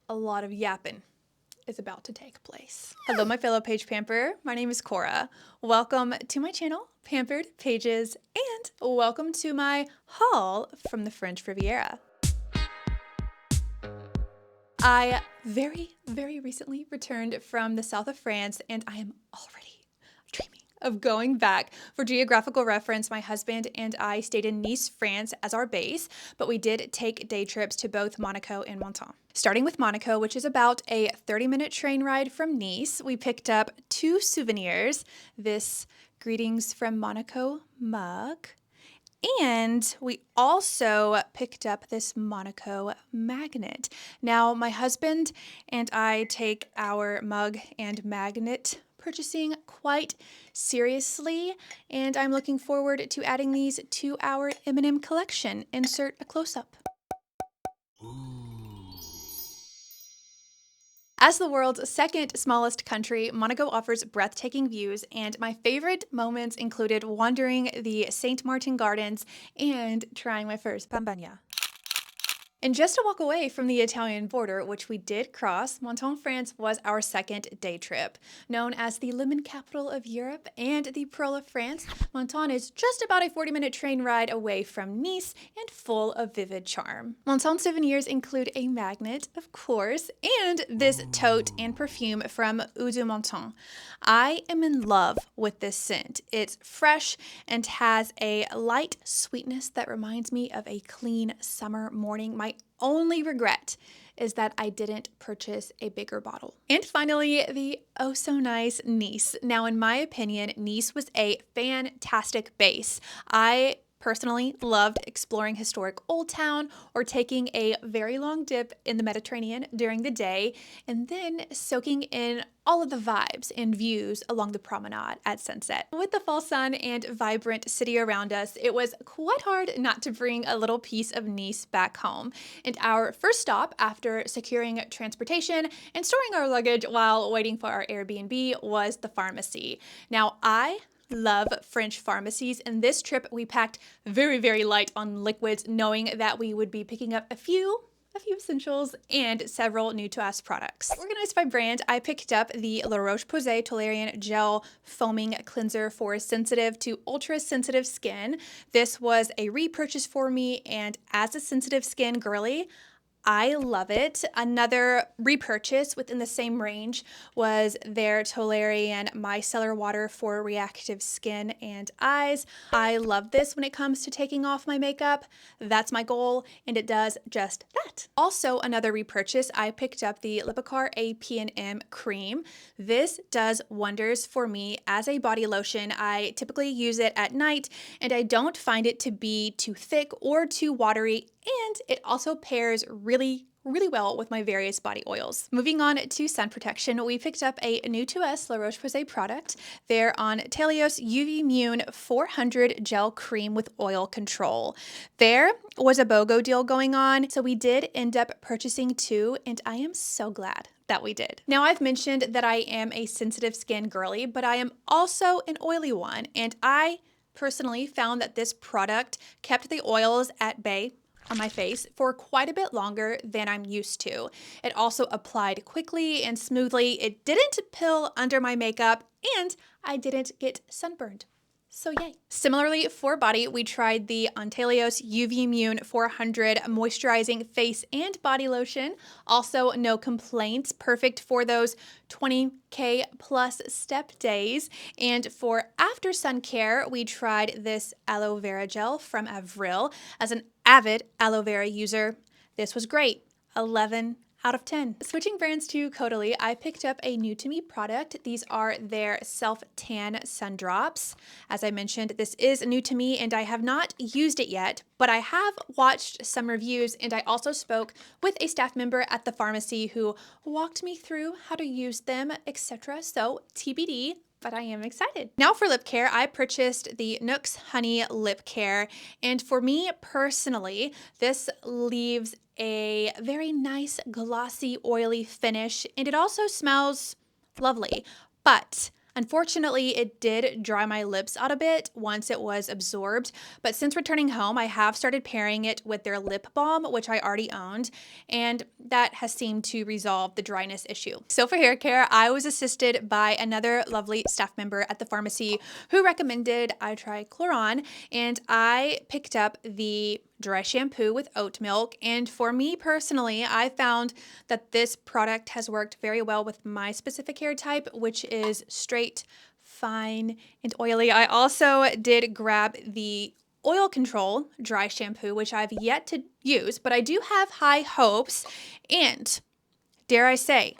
a lot of yapping is about to take place. Hello, my fellow page pamper. My name is Cora. Welcome to my channel, Pampered Pages, and welcome to my haul from the French Riviera. I very recently returned from the south of France, and I am already dreaming of going back. For geographical reference, my husband and I stayed in Nice, France as our base, but we did take day trips to both Monaco and Menton. Starting with Monaco, which is about a 30-minute train ride from Nice, we picked up 2 souvenirs, this Greetings from Monaco mug, and we also picked up this Monaco magnet. Now, my husband and I take our mug and magnet purchasing quite seriously, and I'm looking forward to adding these to our M&M collection. Insert a close-up. As the world's second smallest country, Monaco offers breathtaking views, and my favorite moments included wandering the Saint Martin Gardens and trying my first pambagna. And just a walk away from the Italian border, which we did cross, Menton, France was our second day trip. Known as the lemon capital of Europe and the Pearl of France, Menton is just about a 40-minute train ride away from Nice and full of vivid charm. Menton souvenirs include a magnet, of course, and this tote and perfume from Eau de Menton. I am in love with this scent. It's fresh and has a light sweetness that reminds me of a clean summer morning. My only regret is that I didn't purchase a bigger bottle. And finally, the oh so nice Nice. Now, in my opinion, Nice was a fantastic base. I personally loved exploring historic Old Town or taking a very long dip in the Mediterranean during the day and then soaking in all of the vibes and views along the promenade at sunset. With the fall sun and vibrant city around us, it was quite hard not to bring a little piece of Nice back home. And our first stop after securing transportation and storing our luggage while waiting for our Airbnb was the pharmacy. Now, I love French pharmacies, and this trip we packed very light on liquids, knowing that we would be picking up a few essentials and several new to us products. Organized by brand, I picked up the La Roche-Posay Toleriane Gel Foaming Cleanser for sensitive to ultra sensitive skin. This was a repurchase for me, and as a sensitive skin girly, I love it. Another repurchase within the same range was their Toleriane Micellar Water for reactive skin and eyes. I love this when it comes to taking off my makeup. That's my goal, and it does just that. Also, another repurchase, I picked up the Lipikar APM Cream. This does wonders for me as a body lotion. I typically use it at night, and I don't find it to be too thick or too watery, and it also pairs really well with my various body oils. Moving on to sun protection, we picked up a new to us La Roche-Posay product. They're on Telios UV Immune 400 Gel Cream with Oil Control. There was a BOGO deal going on, so we did end up purchasing 2, and I am so glad that we did. Now, I've mentioned that I am a sensitive skin girly, but I am also an oily one, and I personally found that this product kept the oils at bay on my face for quite a bit longer than I'm used to. It also applied quickly and smoothly. It didn't pill under my makeup, and I didn't get sunburned. So yay. Similarly, for body, we tried the Telios UV Immune 400 Moisturizing Face and Body Lotion. Also, no complaints. Perfect for those 20K plus step days. And for after sun care, we tried this aloe vera gel from Avril. As an avid aloe vera user, this was great. 11 out of 10. Switching brands to Caudalie, I picked up a new to me product. These are their self-tan sun drops. As I mentioned, this is new to me and I have not used it yet, but I have watched some reviews, and I also spoke with a staff member at the pharmacy who walked me through how to use them, etc. So TBD. But I am excited. Now for lip care, I purchased the Nooks Honey Lip Care. And for me personally, this leaves a very nice, glossy, oily finish. And it also smells lovely. But Unfortunately, it did dry my lips out a bit once it was absorbed, but since returning home, I have started pairing it with their lip balm, which I already owned, and that has seemed to resolve the dryness issue. So for hair care, I was assisted by another lovely staff member at the pharmacy who recommended I try Chloron, and I picked up the dry shampoo with oat milk. And for me personally, I found that this product has worked very well with my specific hair type, which is straight, fine, and oily. I also did grab the oil control dry shampoo, which I've yet to use, but I do have high hopes. And dare I say,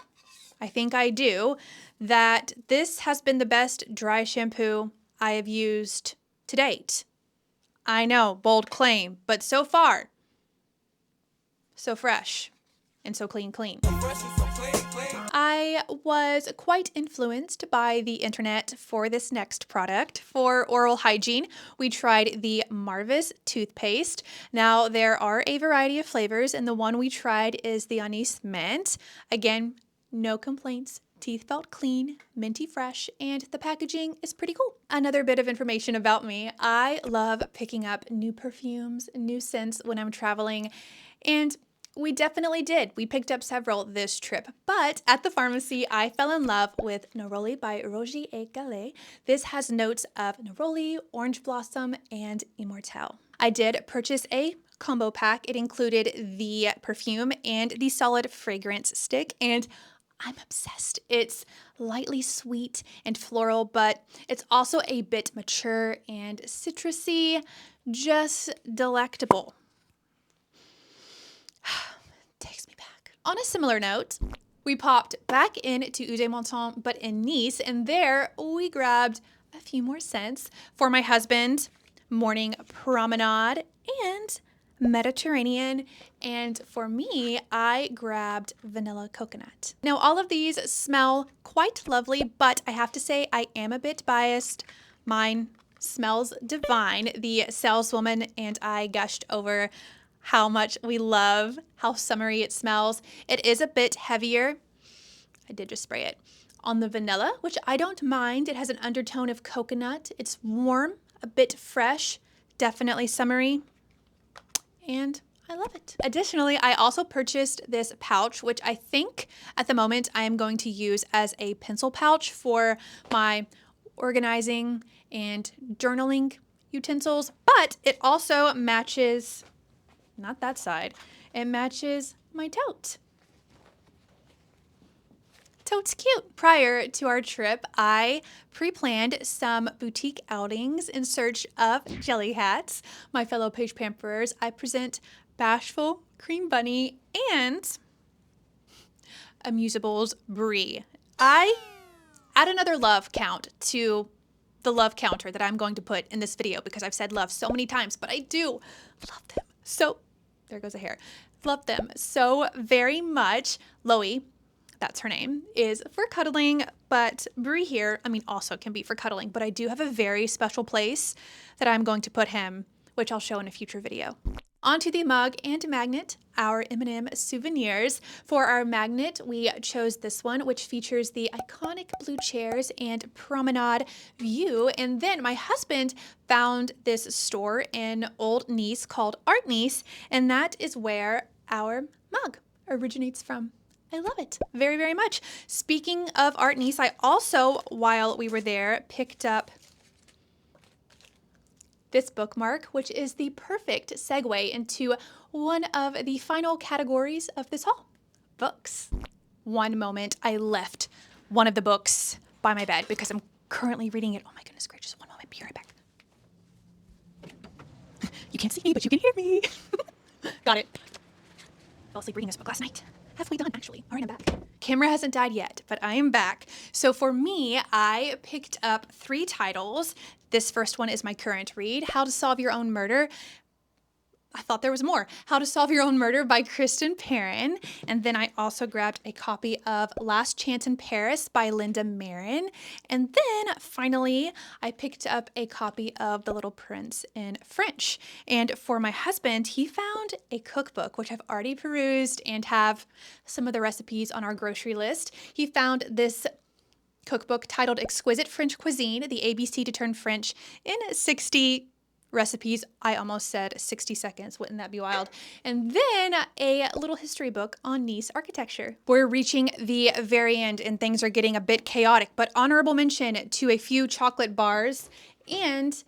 I think I do, that this has been the best dry shampoo I have used to date. I know, bold claim, but so far, so fresh and so clean. I was quite influenced by the internet for this next product. For oral hygiene, we tried the Marvis toothpaste. Now, there are a variety of flavors, and the one we tried is the anise mint. Again, no complaints. Teeth felt clean, minty fresh, and the packaging is pretty cool. Another bit of information about me, I love picking up new perfumes, new scents when I'm traveling, and we definitely did. We picked up several this trip, but at the pharmacy, I fell in love with Neroli by Roger et Gallet. This has notes of neroli, orange blossom, and immortelle. I did purchase a combo pack. It included the perfume and the solid fragrance stick, and I'm obsessed. It's lightly sweet and floral, but it's also a bit mature and citrusy, just delectable. Takes me back. On a similar note, we popped back into Eau de Menton, but in Nice, and there we grabbed a few more scents for my husband, Morning Promenade, and Mediterranean, and for me, I grabbed Vanilla Coconut. Now, all of these smell quite lovely, but I have to say I am a bit biased. Mine smells divine. The saleswoman and I gushed over how much we love how summery it smells. It is a bit heavier. I did just spray it on the vanilla, which I don't mind. It has an undertone of coconut. It's warm, a bit fresh, definitely summery, and I love it. Additionally, I also purchased this pouch, which I think at the moment I am going to use as a pencil pouch for my organizing and journaling utensils, but it also matches, not that side, it matches my tote. Tote's cute. Prior to our trip, I pre-planned some boutique outings in search of Jellycats. My fellow page pamperers, I present Bashful, Cream Bunny, and Amusables Brie. I add another love count to the love counter that I'm going to put in this video because I've said love so many times, but I do love them so, there goes a hair, love them so very much. Loie, that's her name, is for cuddling, but Brie here, I mean, also can be for cuddling, but I do have a very special place that I'm going to put him, which I'll show in a future video. Onto the mug and magnet, our M&M Souvenirs. For our magnet, we chose this one, which features the iconic blue chairs and promenade view. And then my husband found this store in Old Nice called Art Nice, and that is where our mug originates from. I love it very, very much. Speaking of Art Nice, I also, while we were there, picked up this bookmark, which is the perfect segue into one of the final categories of this haul, books. One moment, I left one of the books by my bed because I'm currently reading it. Oh my goodness gracious, one moment, be right back. You can't see me, but you can hear me. Got it. Fell asleep reading this book last night. Halfway done, actually. All right, I'm back. Camera hasn't died yet, but I am back. So for me, I picked up 3 titles. This first one is my current read, How to Solve Your Own Murder. I thought there was more. How to Solve Your Own Murder by Kristen Perrin. And then I also grabbed a copy of Last Chance in Paris by Linda Marin. And then finally, I picked up a copy of The Little Prince in French. And for my husband, he found a cookbook, which I've already perused and have some of the recipes on our grocery list. He found this cookbook titled Exquisite French Cuisine, the ABC to turn French in 60 recipes. I almost said 60 seconds. Wouldn't that be wild? And then a little history book on Nice architecture. We're reaching the very end and things are getting a bit chaotic, but honorable mention to a few chocolate bars and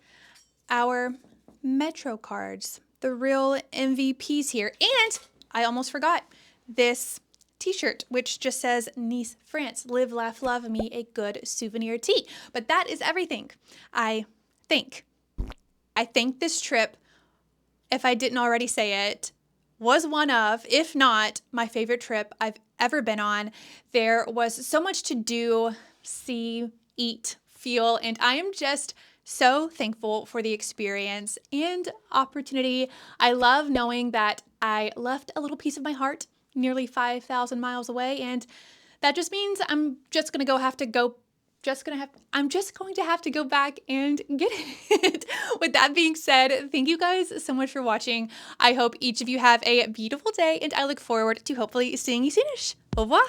our Metro cards, the real MVPs here. And I almost forgot this t-shirt, which just says Nice, France, live, laugh, love me, a good souvenir tee. But that is everything. I think this trip, if I didn't already say it, was one of, if not my favorite trip I've ever been on. There was so much to do, see, eat, feel, and I am just so thankful for the experience and opportunity. I love knowing that I left a little piece of my heart nearly 5,000 miles away, and that just means I'm just going to have to go back and get it. With that being said, thank you guys so much for watching. I hope each of you have a beautiful day, and I look forward to hopefully seeing you soonish. Au revoir.